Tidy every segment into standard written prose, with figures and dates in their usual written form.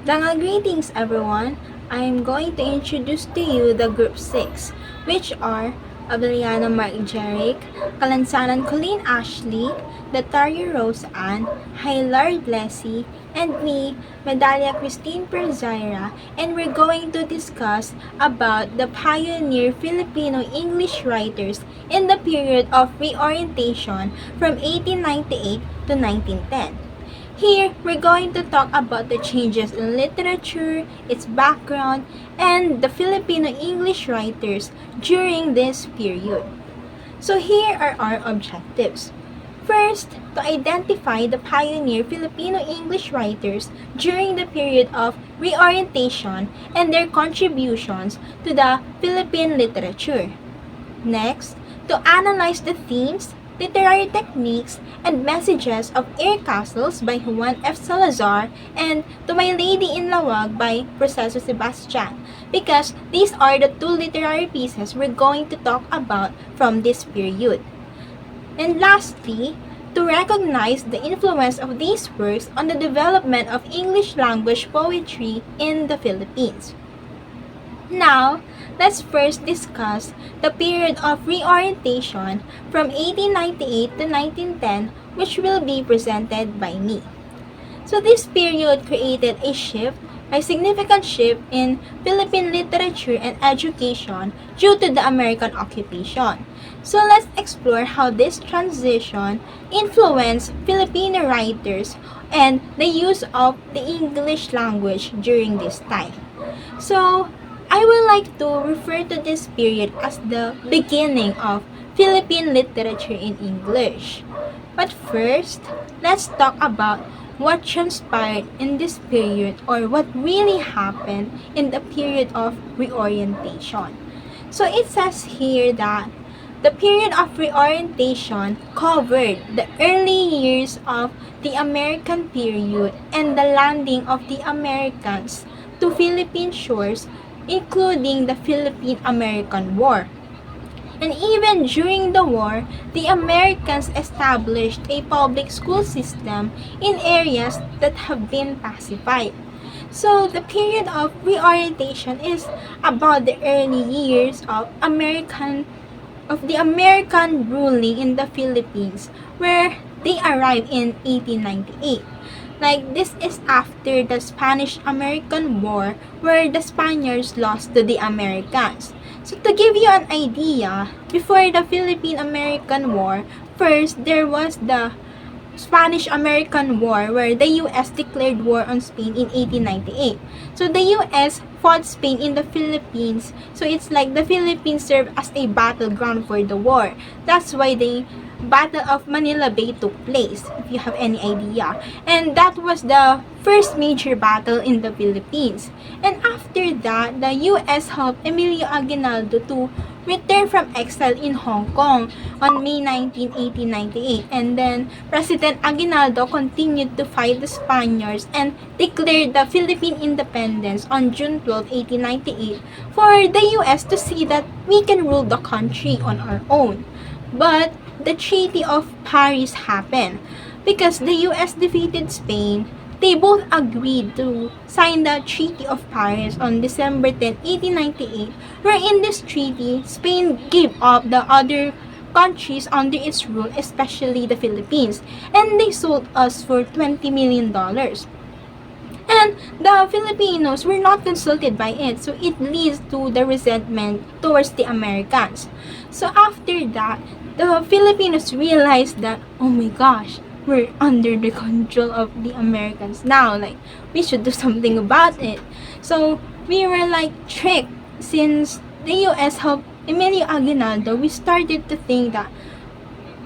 Greetings everyone. I am going to introduce to you the group 6, which are Abeliana Mark Jeric, Kalansanan Colleen Ashley, Datario Rose Ann, Hilar Blessy, and me, Medalia Christine Perzaira, and we're going to discuss about the pioneer Filipino English writers in the period of reorientation from 1898 to 1910. Here, we're going to talk about the changes in literature, its background, and the Filipino English writers during this period. So here are our objectives. First, to identify the pioneer Filipino English writers during the period of reorientation and their contributions to the Philippine literature. Next, to analyze the themes, literary techniques, and messages of Air Castles by Juan F. Salazar and To My Lady in Lawag by Proceso Sebastian, because these are the two literary pieces we're going to talk about from this period. And lastly, to recognize the influence of these works on the development of English language poetry in the Philippines. Now, let's first discuss the period of reorientation from 1898 to 1910, which will be presented by me. So this period created a significant shift in Philippine literature and education due to the American occupation. So let's explore how this transition influenced Filipino writers and the use of the English language during this time. So, I would like to refer to this period as the beginning of Philippine literature in English. But first, let's talk about what transpired in this period or what really happened in the period of reorientation. So it says here that the period of reorientation covered the early years of the American period and the landing of the Americans to Philippine shores, including the Philippine-American War. And even during the war, the Americans established a public school system in areas that have been pacified. So the period of reorientation is about the early years of the American ruling in the Philippines, where they arrived in 1898. Like, this is after the Spanish-American War, where the Spaniards lost to the Americans. So to give you an idea, before the Philippine-American War, first there was the Spanish-American War, where the U.S. declared war on Spain in 1898. So the U.S. fought Spain in the Philippines, so it's like the Philippines served as a battleground for the war. That's why the Battle of Manila Bay took place, if you have any idea. And that was the first major battle in the Philippines. And after that, the U.S. helped Emilio Aguinaldo to return from exile in Hong Kong on May 19, 1898. And then President Aguinaldo continued to fight the Spaniards and declared the Philippine independence on June 12, 1898 for the U.S. to see that we can rule the country on our own. But the Treaty of Paris happened. Because the U.S. defeated Spain, they both agreed to sign the Treaty of Paris on December 10, 1898, where in this treaty, Spain gave up the other countries under its rule, especially the Philippines, and they sold us for $20 million. And the Filipinos were not consulted by it, so it leads to the resentment towards the Americans. So after that, the Filipinos realized that, oh my gosh, we're under the control of the Americans now. Like, we should do something about it. So we were like tricked. Since the U.S. helped Emilio Aguinaldo, we started to think that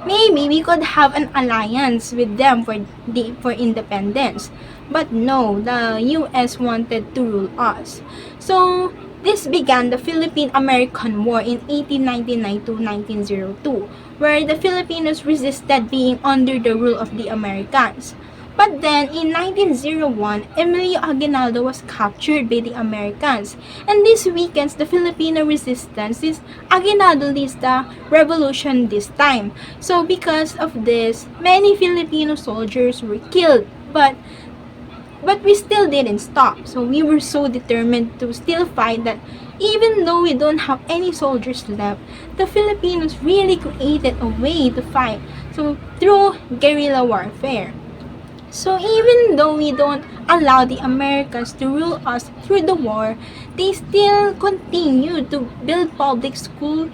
maybe we could have an alliance with them for independence. But no, the U.S. wanted to rule us. So this began the Philippine-American War in 1899 to 1902, where the Filipinos resisted being under the rule of the Americans. But then, in 1901, Emilio Aguinaldo was captured by the Americans, and this weakens the Filipino resistance since Aguinaldo leads the revolution this time. So because of this, many Filipino soldiers were killed, but But we still didn't stop. So we were so determined to still fight that even though we don't have any soldiers left, the Filipinos really created a way to fight. So through guerrilla warfare. So even though we don't allow the Americans to rule us through the war, they still continue to build public schools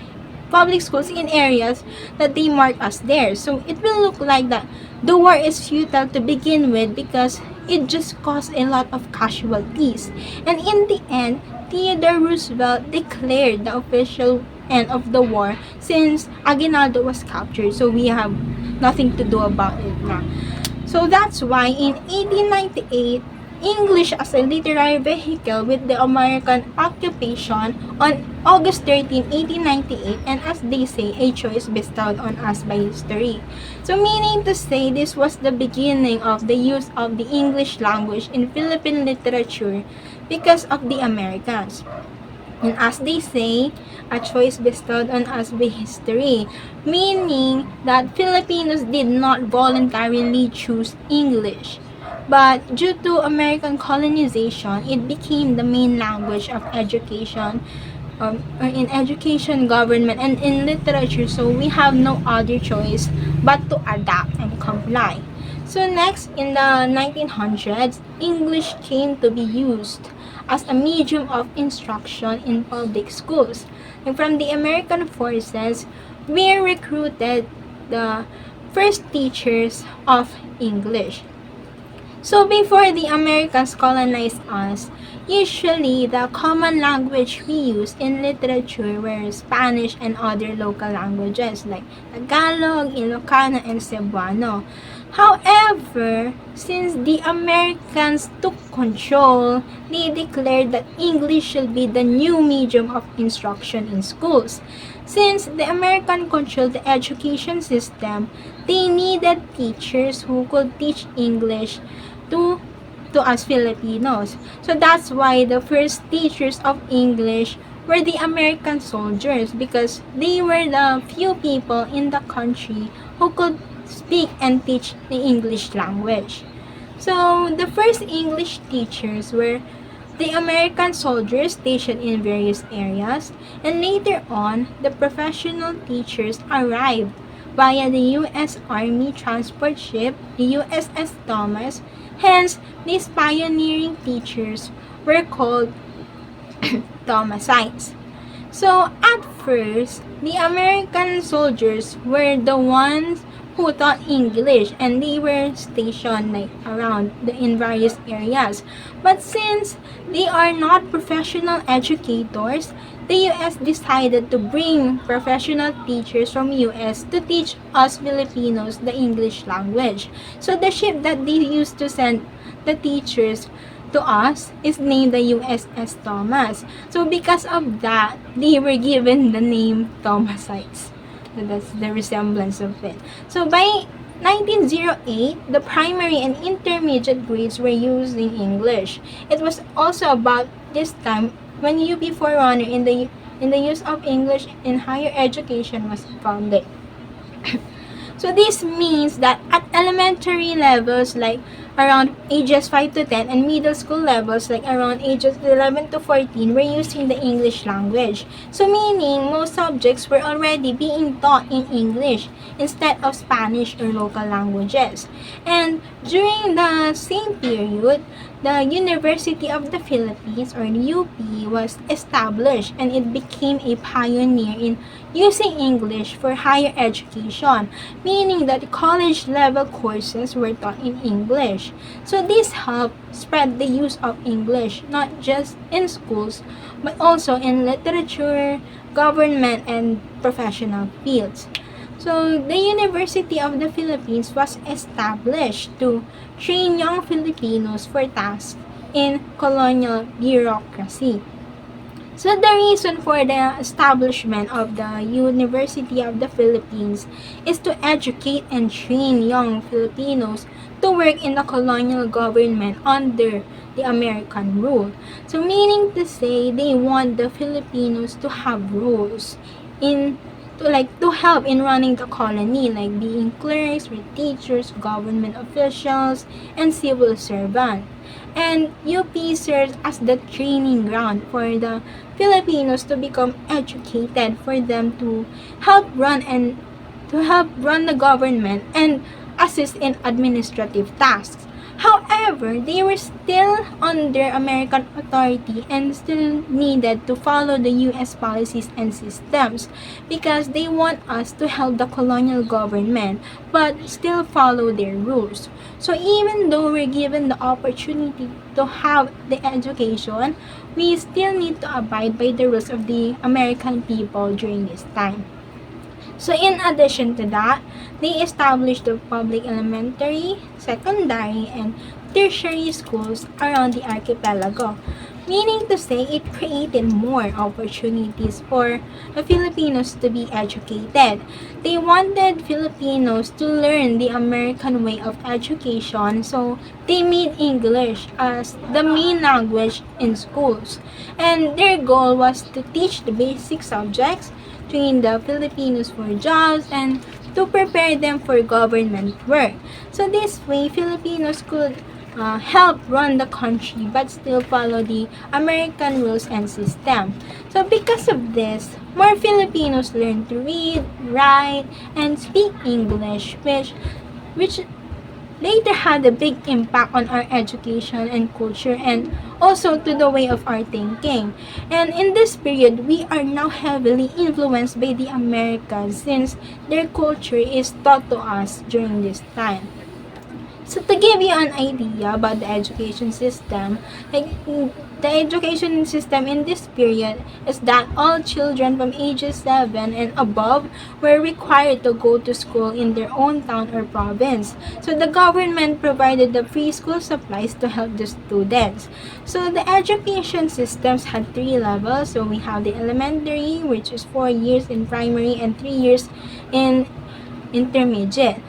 in areas that they mark as theirs. So it will look like that the war is futile to begin with because it just caused a lot of casualties. And in the end, Theodore Roosevelt declared the official end of the war since Aguinaldo was captured. So we have nothing to do about it now. So that's why in 1898, English as a literary vehicle with the American occupation on August 13, 1898, and as they say, a choice bestowed on us by history. So meaning to say, this was the beginning of the use of the English language in Philippine literature because of the Americans. And as they say, a choice bestowed on us by history, meaning that Filipinos did not voluntarily choose English. But due to American colonization, it became the main language of education, in education, government, and in literature. So we have no other choice but to adapt and comply. So next, in the 1900s, English came to be used as a medium of instruction in public schools. And from the American forces, we recruited the first teachers of English. So before the Americans colonized us, usually the common language we used in literature were Spanish and other local languages like Tagalog, Ilocano, and Cebuano. However, since the Americans took control, they declared that English should be the new medium of instruction in schools. Since the American controlled the education system, they needed teachers who could teach English to us Filipinos. So that's why the first teachers of English were the American soldiers because they were the few people in the country who could speak and teach the English language. So the first English teachers were the American soldiers stationed in various areas, and later on, the professional teachers arrived via the U.S. Army transport ship, the USS Thomas. Hence, these pioneering teachers were called Thomasites. So, at first, the American soldiers were the ones who taught English and they were stationed in various areas. But since they are not professional educators, the US decided to bring professional teachers from US to teach us Filipinos the English language. So the ship that they used to send the teachers to us is named the USS Thomas. So because of that, they were given the name Thomasites. So that's the resemblance of it. So by 1908, the primary and intermediate grades were using English. It was also about this time when UP Forerunner in the use of English in higher education was founded. So this means that at elementary levels like around ages 5 to 10 and middle school levels like around ages 11 to 14 were using the English language. So meaning most subjects were already being taught in English instead of Spanish or local languages. And during the same period, the University of the Philippines or the UP was established and it became a pioneer in using English for higher education, meaning that college level courses were taught in English. So this helped spread the use of English not just in schools but also in literature, government, and professional fields. So the University of the Philippines was established to train young Filipinos for tasks in colonial bureaucracy. So the reason for the establishment of the University of the Philippines is to educate and train young Filipinos to work in the colonial government under the American rule. So meaning to say they want the Filipinos to have roles to help in running the colony, like being clerks, teachers, government officials, and civil servants. And UP serves as the training ground for the Filipinos to become educated, for them to help run and to help run the government and assist in administrative tasks. However, they were still under American authority and still needed to follow the US policies and systems, because they want us to help the colonial government but still follow their rules. So even though we're given the opportunity to have the education, we still need to abide by the rules of the American people during this time. So in addition to that, they established the public elementary, secondary, and tertiary schools around the archipelago, meaning to say it created more opportunities for the Filipinos to be educated. They wanted Filipinos to learn the American way of education, so they made English as the main language in schools. And their goal was to teach the basic subjects, train the Filipinos for jobs, and to prepare them for government work. So this way, Filipinos could help run the country but still follow the American rules and system. So because of this, more Filipinos learn to read, write, and speak English, which later had a big impact on our education and culture, and also to the way of our thinking. And in this period, we are now heavily influenced by the Americans, since their culture is taught to us during this time. So to give you an idea about the education system, the education system in this period is that all children from ages 7 and above were required to go to school in their own town or province. So the government provided the free school supplies to help the students. So the education systems had 3 levels. So we have the elementary, which is 4 years in primary and 3 years in intermediate,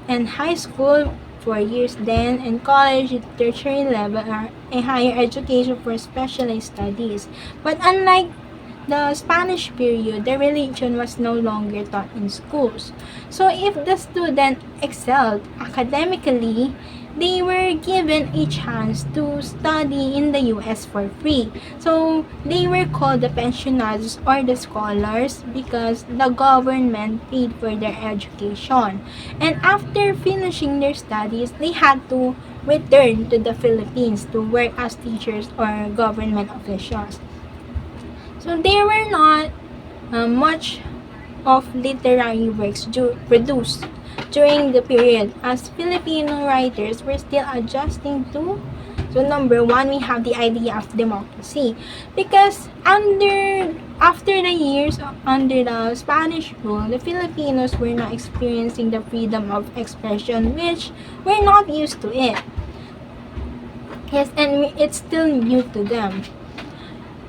and high school 4 years then, and college at tertiary level are a higher education for specialized studies. But unlike the Spanish period, the religion was no longer taught in schools. So if the student excelled academically, they were given a chance to study in the US for free. So they were called the pensionados or the scholars, because the government paid for their education. And after finishing their studies, they had to return to the Philippines to work as teachers or government officials. So there were not much of literary works produced during the period, as Filipino writers were still adjusting to. So number one, we have the idea of democracy, because after the years under the Spanish rule, the Filipinos were not experiencing the freedom of expression, which we're not used to it. Yes, and it's still new to them.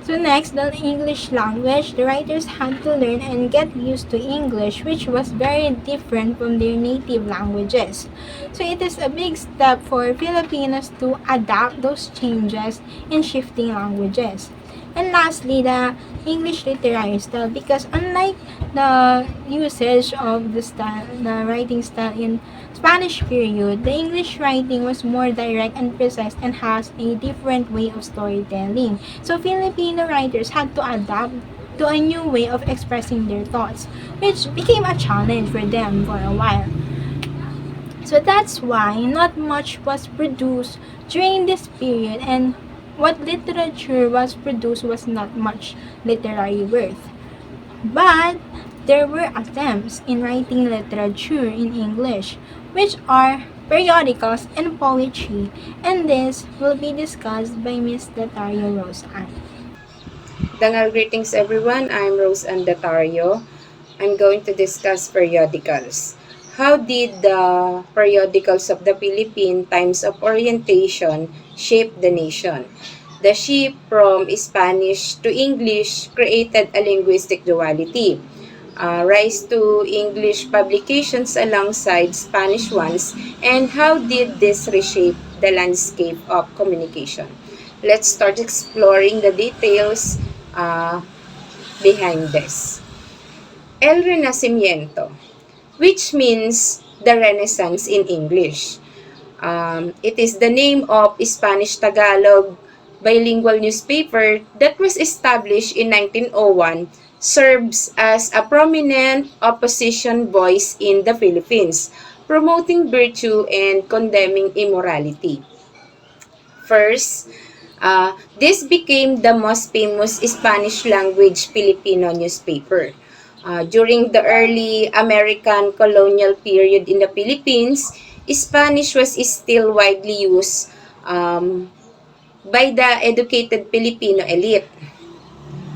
So next, the English language. The writers had to learn and get used to English, which was very different from their native languages. So it is a big step for Filipinos to adapt those changes in shifting languages. And lastly, the English literary style, because unlike the usage of the writing style in Spanish period, the English writing was more direct and precise and has a different way of storytelling. So Filipino writers had to adapt to a new way of expressing their thoughts, which became a challenge for them for a while. So that's why not much was produced during this period, and what literature was produced was not much literary worth. But there were attempts in writing literature in English, which are periodicals and poetry, and this will be discussed by Miss Datario Rose Ann. Dangal greetings everyone, I'm Rose Andatario. I'm going to discuss periodicals. How did the periodicals of the Philippine Times of Orientation shape the nation? The shift from Spanish to English created a linguistic duality. Rise to English publications alongside Spanish ones, and how did this reshape the landscape of communication? Let's start exploring the details behind this. El Renacimiento, which means the Renaissance in English. It is the name of Spanish-Tagalog bilingual newspaper that was established in 1901, serves as a prominent opposition voice in the Philippines, promoting virtue and condemning immorality. First, this became the most famous Spanish-language Filipino newspaper. During the early American colonial period in the Philippines, Spanish was still widely used by the educated Filipino elite.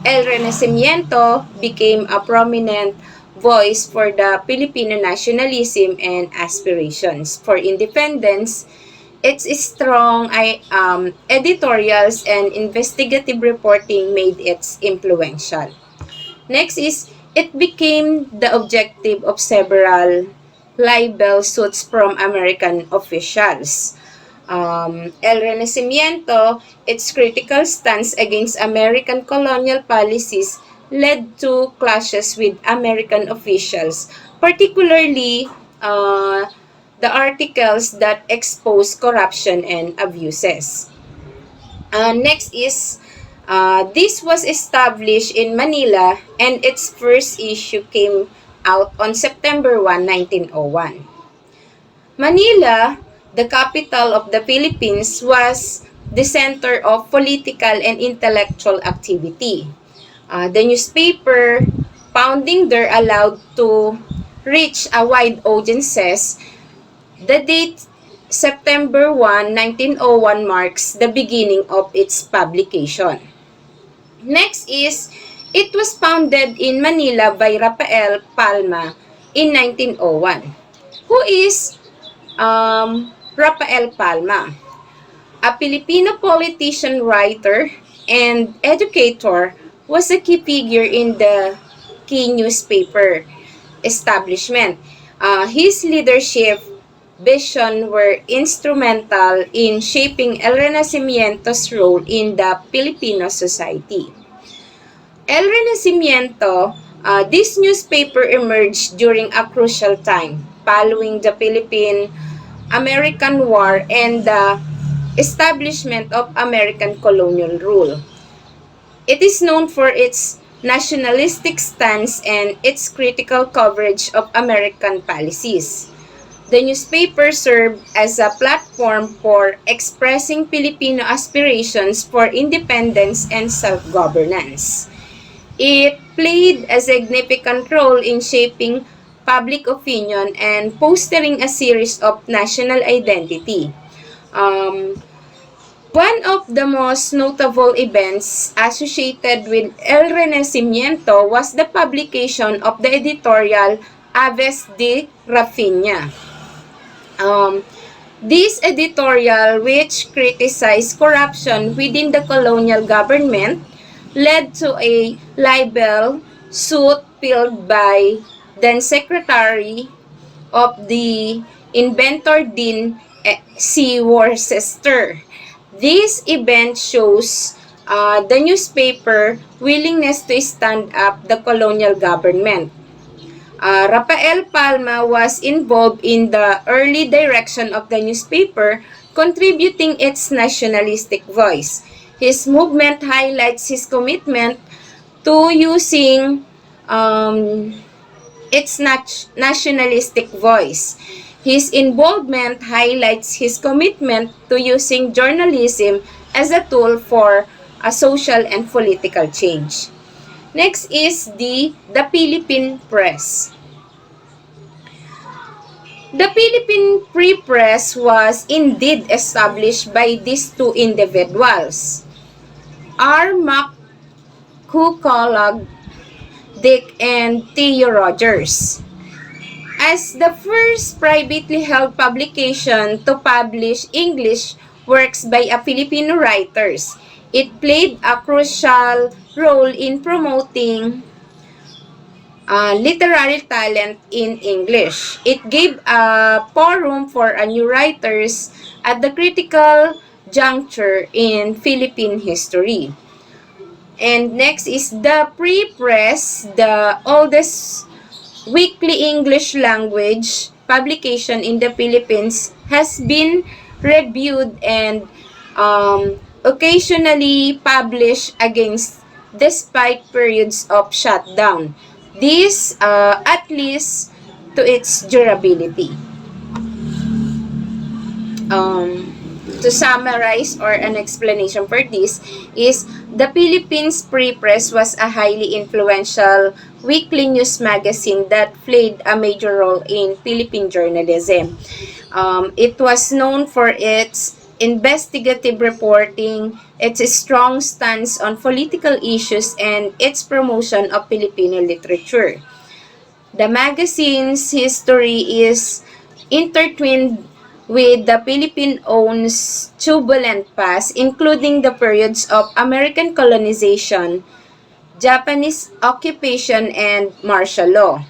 El Renacimiento became a prominent voice for the Filipino nationalism and aspirations for independence. Its strong editorials and investigative reporting made it influential. Next is, it became the objective of several libel suits from American officials. El Renacimiento, its critical stance against American colonial policies led to clashes with American officials, particularly the articles that expose corruption and abuses. Next is, this was established in Manila and its first issue came out on September 1, 1901. Manila, the capital of the Philippines, was the center of political and intellectual activity. The newspaper founding there allowed to reach a wide audiences. The date September 1, 1901 marks the beginning of its publication. Next is, it was founded in Manila by Rafael Palma in 1901. Who is Rafael Palma? A Filipino politician, writer, and educator, was a key figure in the key newspaper establishment. His leadership vision were instrumental in shaping El Renacimiento's role in the Filipino society. El Renacimiento, this newspaper emerged during a crucial time following the Philippine-American War and the establishment of American colonial rule. It is known for its nationalistic stance and its critical coverage of American policies. The newspaper served as a platform for expressing Filipino aspirations for independence and self-governance. It played a significant role in shaping public opinion and fostering a series of national identity. Um, One of the most notable events associated with El Renacimiento was the publication of the editorial Aves de Rafinha. Um, this editorial, which criticized corruption within the colonial government, led to a libel suit filed by then Secretary of the Inventor Dean C. Worcester. This event shows the newspaper willingness to stand up the colonial government. Rafael Palma was involved in the early direction of the newspaper, contributing its nationalistic voice. His movement highlights his commitment to using its nationalistic voice. His involvement highlights his commitment to using journalism as a tool for a social and political change. Next is the Philippine Press. The Philippine Free Press was indeed established by these two individuals, R. McCulloch Dick and Theo Rogers, as the first privately held publication to publish English works by a Filipino writers. It played a crucial role in promoting literary talent in English. It gave a forum for new writers at the critical juncture in Philippine history. And next is the Free Press, the oldest weekly English language publication in the Philippines, has been reviewed and occasionally published against despite periods of shutdown. This at least to its durability. um, to summarize or an explanation for this is the Philippines Free Press was a highly influential weekly news magazine that played a major role in Philippine journalism. It was known for its investigative reporting, its strong stance on political issues, and its promotion of Filipino literature. The magazine's history is intertwined with the Philippine-owned turbulent past, including the periods of American colonization, Japanese occupation, and martial law.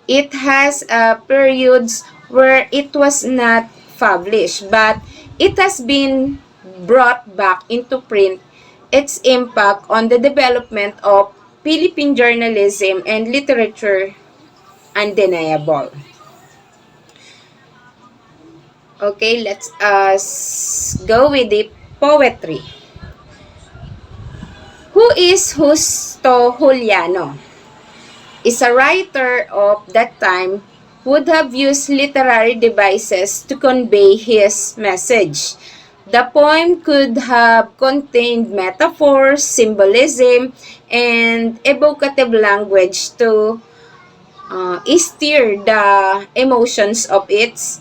It has periods where it was not published, but it has been brought back into print. Its impact on the development of Philippine journalism and literature undeniable. Okay, let's go with the poetry. Who is Justo Juliano? Is a writer of that time would have used literary devices to convey his message. The poem could have contained metaphors, symbolism, and evocative language to stir the emotions of its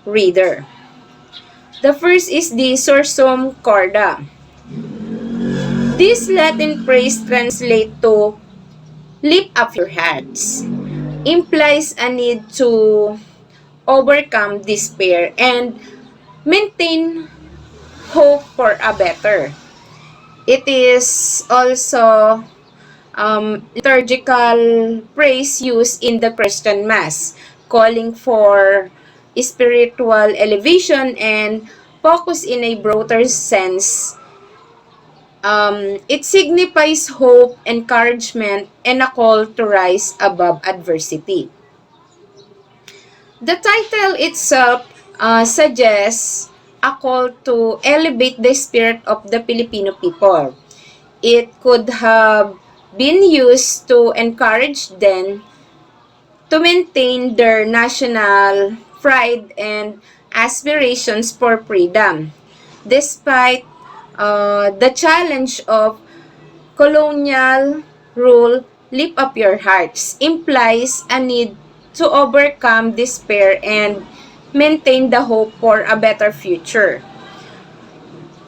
reader. The first is the sursum corda. This Latin phrase translates to lift up your heads, implies a need to overcome despair and maintain hope for a better. It is also liturgical praise used in the Christian Mass, calling for spiritual elevation and focus in a broader sense. It signifies hope, encouragement, and a call to rise above adversity. The title itself suggests a call to elevate the spirit of the Filipino people. It could have been used to encourage them to maintain their national pride and aspirations for freedom. Despite the challenge of colonial rule, lift up your hearts implies a need to overcome despair and maintain the hope for a better future.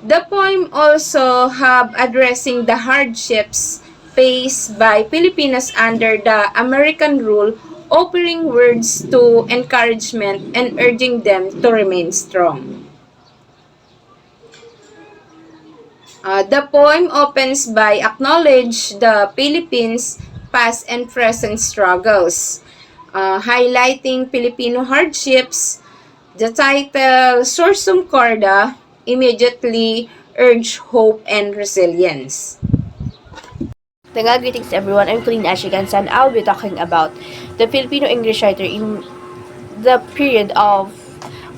The poem also have addressing the hardships faced by Filipinos under the American rule, offering words to encouragement and urging them to remain strong. The poem opens by acknowledge the Philippines' past and present struggles, highlighting Filipino hardships. The title Sursum Corda immediately urge hope and resilience. Tagal greetings everyone, I'm Colleen Ashigansa and I'll be talking about the Filipino English writer in the period of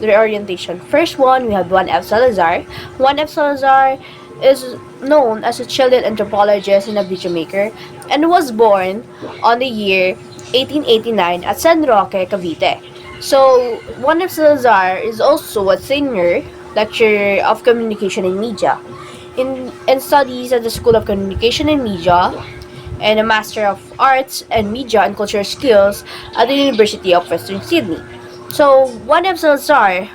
reorientation. First one, we have Juan F. Salazar. Juan F. Salazar is known as a childhood anthropologist and a videomaker and was born on the year 1889 at San Roque, Cavite. So, Juan F. Salazar is also a senior lecturer of communication and media and studies at the School of Communication and Media and a Master of Arts and Media and Cultural Skills at the University of Western Sydney. So, Juan F. Salazar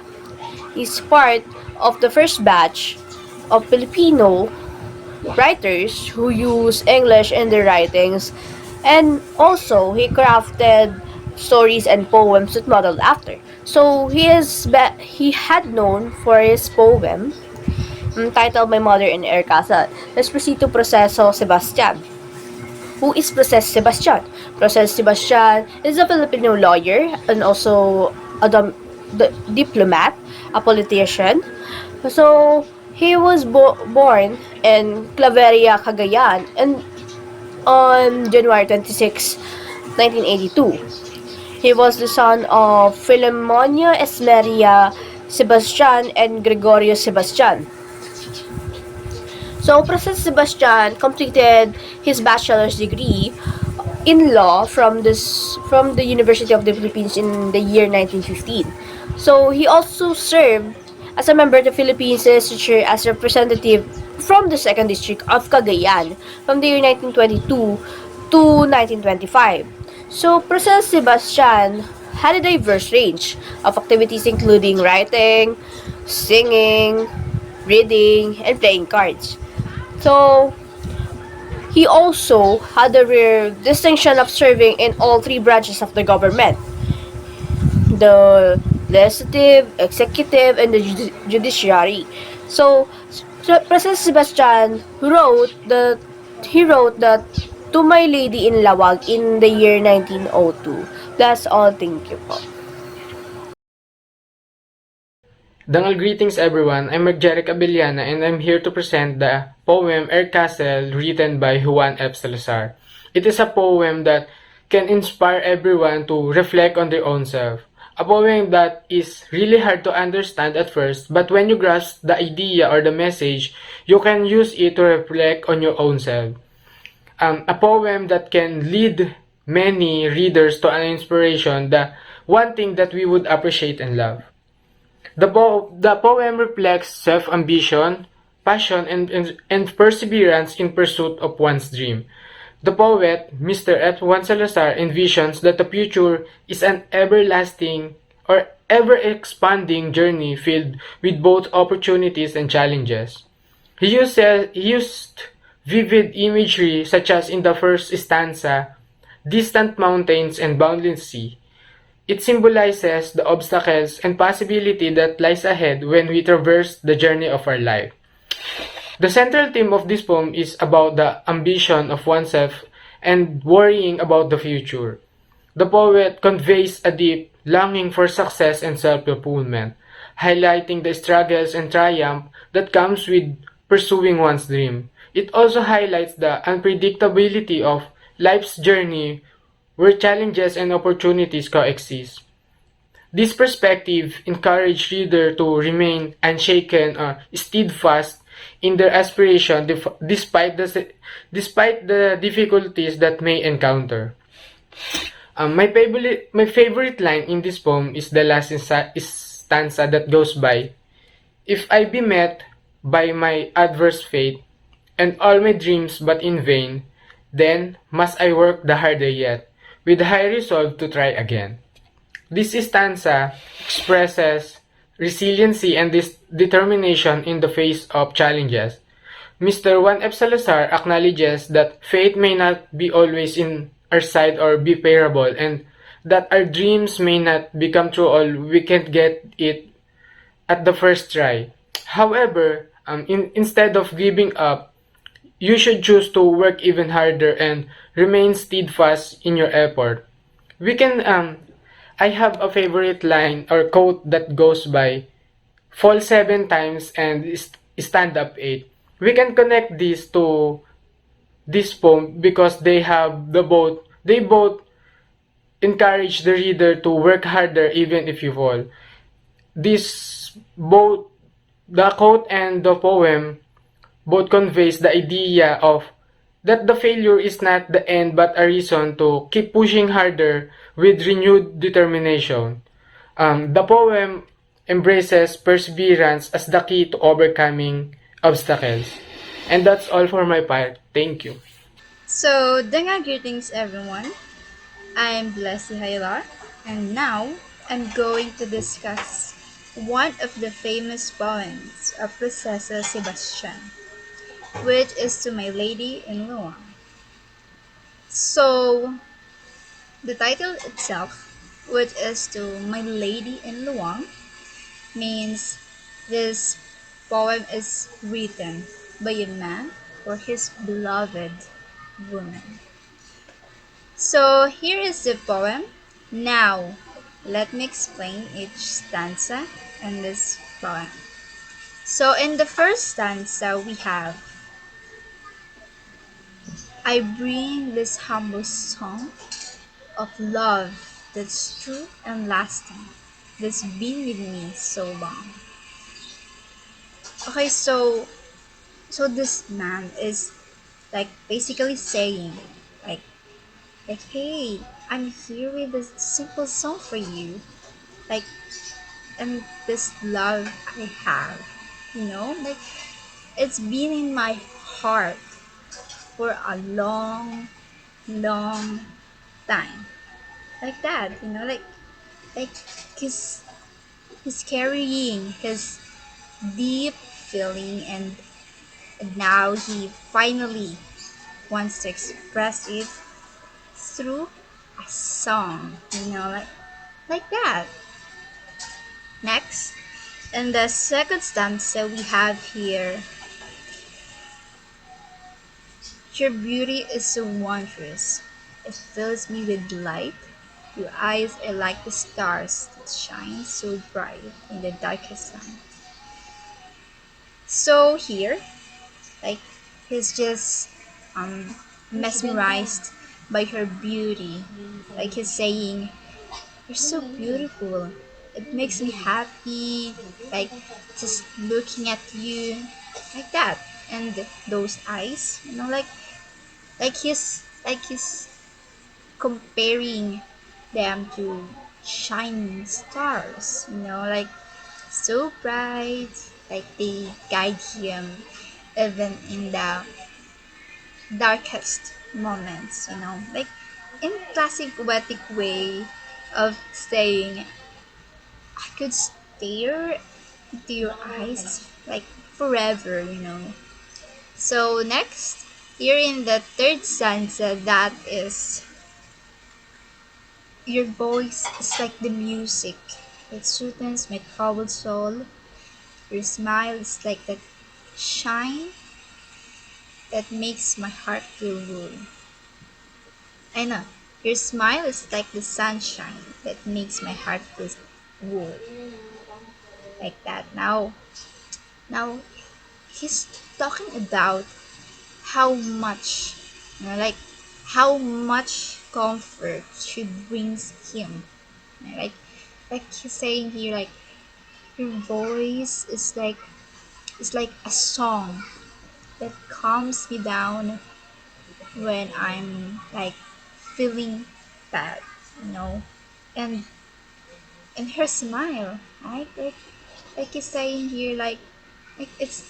is part of the first batch of Filipino writers who use English in their writings, and also he crafted stories and poems that modeled after. So he had known for his poem titled My Mother in Air Castle. Let's proceed to Proceso Sebastian. Who is Proceso Sebastian? Proceso Sebastian is a Filipino lawyer and also a diplomat, a politician. So, he was born in Claveria, Cagayan and on January 26, 1982. He was the son of Filemonia Esmeria Sebastian and Gregorio Sebastian. So, Francis Sebastian completed his bachelor's degree in law from the University of the Philippines in the year 1915. So, he also served as a member of the Philippines Legislature as representative from the second district of Cagayan from the year 1922 to 1925. So, President Sebastian had a diverse range of activities including writing, singing, reading, and playing cards. So, he also had the rare distinction of serving in all three branches of the government: the legislative, executive, and the judiciary. So, President Sebastian wrote that to my lady in Lawag in the year 1902. That's all. Thank you po. Dangal greetings everyone, I'm Marjeric Abellana and I'm here to present the poem Air Castle written by Juan F. Salazar. It is a poem that can inspire everyone to reflect on their own self. A poem that is really hard to understand at first, but when you grasp the idea or the message, you can use it to reflect on your own self. A poem that can lead many readers to an inspiration, the one thing that we would appreciate and love. The poem reflects self-ambition, passion, and perseverance in pursuit of one's dream. The poet, Mr. F. Juan Salazar, envisions that the future is an everlasting or ever-expanding journey filled with both opportunities and challenges. He used vivid imagery such as in the first stanza, distant mountains and boundless sea. It symbolizes the obstacles and possibility that lies ahead when we traverse the journey of our life. The central theme of this poem is about the ambition of oneself and worrying about the future. The poet conveys a deep longing for success and self-fulfillment, highlighting the struggles and triumph that comes with pursuing one's dream. It also highlights the unpredictability of life's journey where challenges and opportunities coexist. This perspective encourages readers to remain unshaken or steadfast in their aspiration despite the difficulties that may encounter. My favorite line in this poem is the last stanza that goes by. If I be met by my adverse fate, and all my dreams but in vain, then must I work the harder yet, with high resolve to try again. This stanza expresses resiliency and determination in the face of challenges. Mr. Juan F. Salazar acknowledges that fate may not be always in our side or be favorable, and that our dreams may not become true or we can't get it at the first try. However, instead of giving up, you should choose to work even harder and remain steadfast in your effort. We can I have a favorite line or quote that goes by, fall 7 times and stand up 8. We can connect this to this poem because they both encourage the reader to work harder even if you fall. This both the quote and the poem both conveys the idea of that the failure is not the end but a reason to keep pushing harder with renewed determination. The poem embraces perseverance as the key to overcoming obstacles. And that's all for my part. Thank you. So, Denga greetings everyone. I'm Blessy Haylar, and now I'm going to discuss one of the famous poems of Princesa Sebastian, which is To My Lady in Luang. So, the title itself, which is To My Lady in Luang, means this poem is written by a man for his beloved woman. So here is the poem. Now, let me explain each stanza in this poem. So in the first stanza we have, I bring this humble song of love that's true and lasting. that's been with me so long. Okay, so this man is like basically saying like hey, I'm here with a simple song for you. Like, and this love I have, like it's been in my heart for a long, long time. Like that, like he's he's carrying his deep feeling, and now he finally wants to express it through a song, like that. Next, in the second stanza, we have here, your beauty is so wondrous. It fills me with light. Your eyes are like the stars that shine so bright in the darkest night. So here, like, he's just mesmerized by her beauty. Like he's saying, you're so beautiful. It makes me happy, like just looking at you, like that. And those eyes, like he's comparing them to shining stars, like so bright, like they guide him even in the darkest moments, like in classic poetic way of saying, I could stare into your eyes like forever, So next, here in the third stanza, that is, your voice is like the music. It soothes my troubled soul. Your smile is like that shine that makes my heart feel warm. I know. Your smile is like the sunshine that makes my heart feel warm. Like that. Now he's talking about how much, like how much comfort she brings him. Like he's saying here, like your voice is like a song that calms me down when I'm like feeling bad, you know. And her smile, right? Like he's saying here, like it's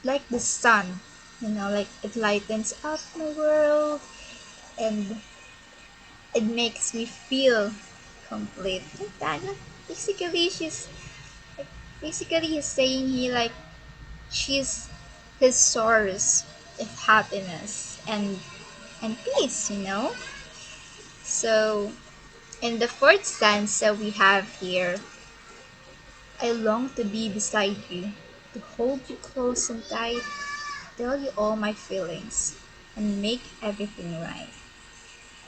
like the sun, like it lightens up my world, and it makes me feel complete. Like that. Like basically, like, basically he's saying here, like she's his source of happiness and peace. So in the fourth stanza we have here, I long to be beside you, to hold you close and tight, tell you all my feelings, and make everything right.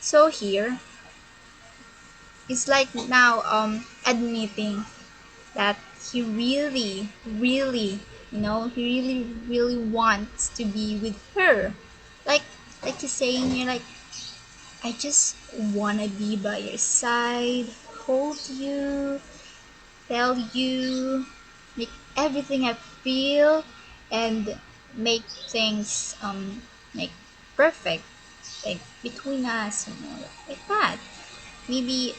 So here, it's like now admitting that he really, really, he really, really wants to be with her. Like like he's saying here, like I just wanna be by your side, hold you, tell you, make everything I feel, and make things like perfect, like between us, like that. Maybe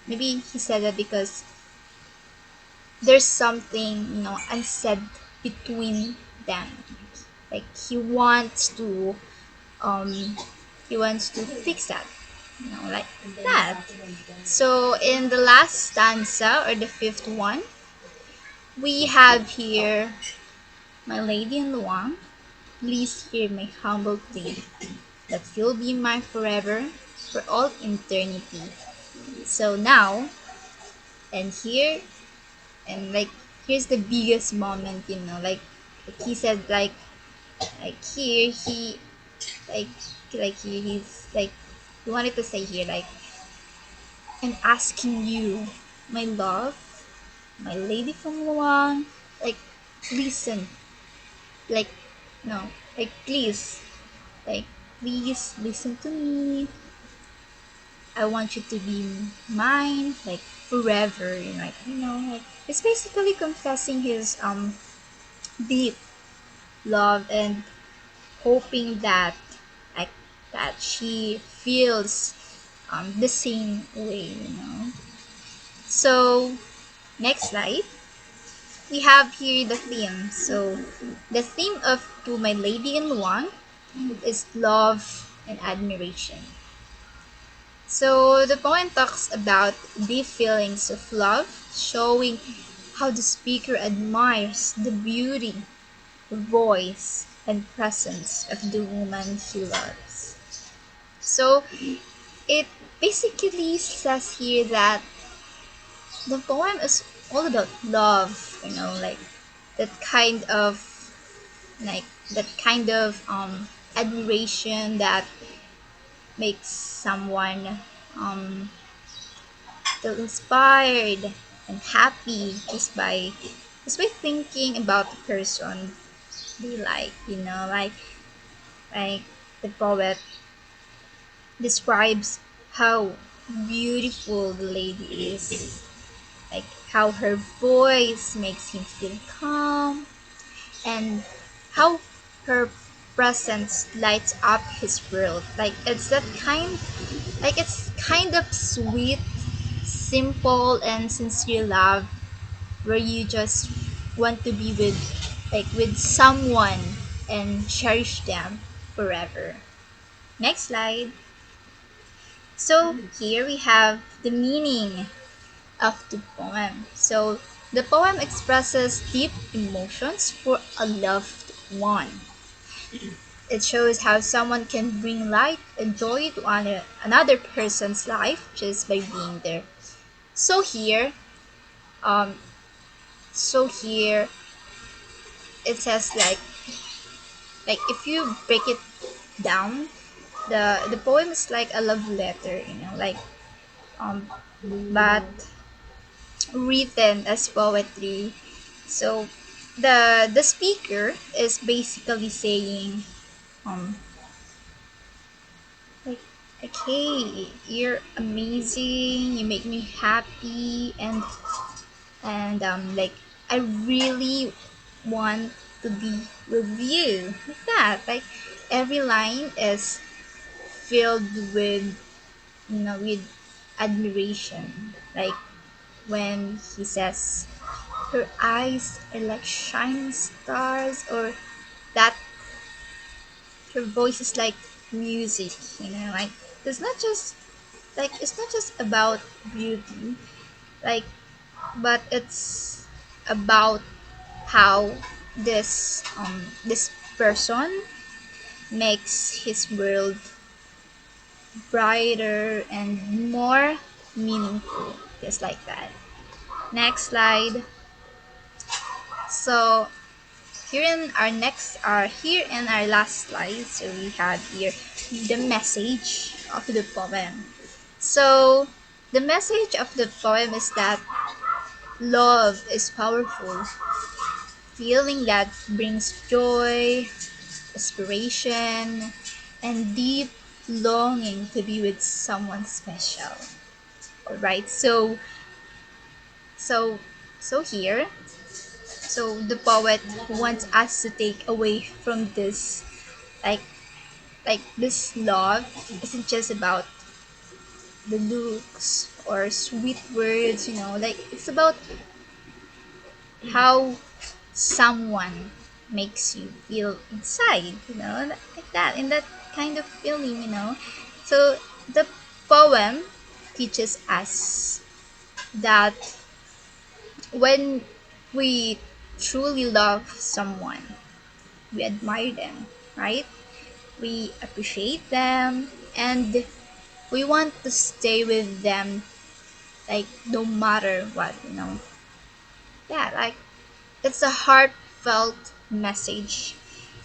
he said that because there's something unsaid between them. Like um he wants to fix that, like that. So in the last stanza, or the fifth one, we have here, my lady in Luang, please hear my humble plea that you'll be mine forever, for all eternity. So now, and here, and like here's the biggest moment, like he said, like here he like he's like, he wanted to say here, like, I'm asking you, my love, my lady from Luang, like listen, like no, like like please listen to me. I want you to be mine, like forever. Like it's basically confessing his deep love and hoping that like that she feels the same way. So next slide, we have here the theme. So the theme of To My Lady in Luang is love and admiration. So the poem talks about deep feelings of love, showing how the speaker admires the beauty, voice, and presence of the woman he loves. So it basically says here that the poem is all about love, that kind of like that kind of admiration that makes someone um feel inspired and happy just by thinking about the person they like the poet describes how beautiful the lady is, like how her voice makes him feel calm, and how her presence lights up his world. It's kind of sweet, simple, and sincere love where you just want to be with someone and cherish them forever. Next slide. So here we have the meaning of the poem. So the poem expresses deep emotions for a loved one. It shows how someone can bring light and joy to another person's life just by being there. So here, um, so here it says like if you break it down, the poem is like a love letter, um, but written as poetry. So the speaker is basically saying, um, like, okay, you're amazing, you make me happy, and like I really want to be with you, like that. Like every line is filled with admiration. Like when he says her eyes are like shining stars, or that her voice is like music. Like it's not just about beauty, like, but it's about how this person makes his world brighter and more meaningful, just like that. Next slide. So here in our last slide, so we have here the message of the poem. So the message of the poem is that love is powerful, feeling that brings joy, aspiration, and deep longing to be with someone special. All right. So so here, so the poet wants us to take away from this, like this love isn't just about the looks or sweet words. Like it's about how someone makes you feel inside, like that, in that kind of feeling. So the poem teaches us that when we truly love someone, we admire them, right? We appreciate them, and we want to stay with them, like no matter what. Yeah, like it's a heartfelt message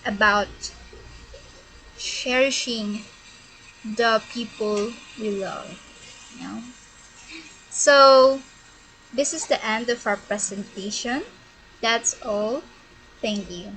about cherishing the people we love. So this is the end of our presentation. That's all. Thank you.